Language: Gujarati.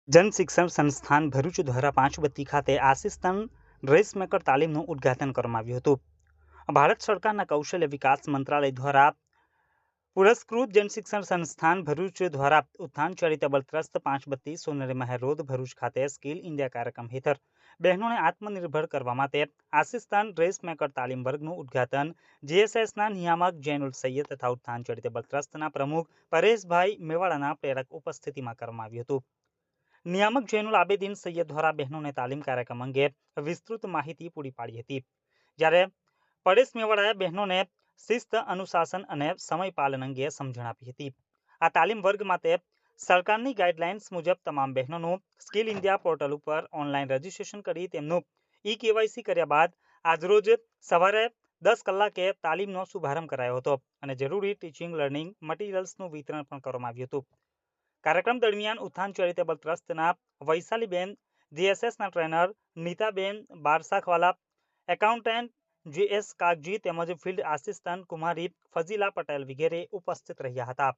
જન શિક્ષણ સંસ્થાન ભરૂચ દ્વારા પાંચબત્તી ખાતે આસિસ્ટન્ટ ડ્રેસમેકર તાલીમનું ઉદ્ઘાટન કરવામાં આવ્યું હતું। ભારત સરકારના કૌશલ્ય વિકાસ મંત્રાલય દ્વારા પુરસ્કૃત જન શિક્ષણ સંસ્થાન ભરૂચ દ્વારા ઉત્થાન ચેરિટેબલ ટ્રસ્ટ પાંચબત્તી સોનેરી મહેર રોડ ભરૂચ ખાતે સ્કિલ ઇન્ડિયા કાર્યક્રમ હેઠળ બહેનોને આત્મનિર્ભર કરવા માટે આસિસ્ટન્ટ ડ્રેસમેકર તાલીમ વર્ગનું ઉદ્ઘાટન જીએસએસના નિયામક જૈનુલ સૈયદ તથા ઉત્થાન ચેરિટેબલ ટ્રસ્ટના પ્રમુખ પરેશભાઈ મેવાડાના પ્રેરક ઉપસ્થિતિમાં કરવામાં આવ્યું હતું। નિયામક જૈનુલ આબેદીન સૈયદ દ્વારા બહેનોને તાલીમ કાર્યક્રમ અંગે વિસ્તૃત માહિતી પૂરી પાડી હતી, જ્યારે પરેશ મેવાડાએ બહેનોને શિસ્ત, અનુશાસન અને સમય પાલન અંગે સમજણ આપી હતી। આ તાલીમ વર્ગ માટે સરકારની ગાઈડલાઇન્સ મુજબ તમામ બહેનોનું સ્કિલ ઇન્ડિયા પોર્ટલ ઉપર ઓનલાઈન રજીસ્ટ્રેશન કરી તેમનું કેવાયસી કર્યા બાદ આજરોજ સવારે 10 કલાકે તાલીમનો શુભારંભ કરાયો હતો અને જરૂરી ટીચિંગ લર્નિંગ મટીરિયલ્સનું વિતરણ પણ કરવામાં આવ્યું હતું। કાર્યક્રમ દરમિયાન ઉત્થાન ચેરિટેબલ ટ્રસ્ટના વૈશાલીબેન, જીએસએસના ટ્રેનર નીતાબેન બારસાખવાલા, એકાઉન્ટન્ટ જીએસ કાગજી તેમજ ફિલ્ડ આસિસ્ટન્ટ કુમારી ફઝીલા પટેલ વગેરે ઉપસ્થિત રહ્યા હતા।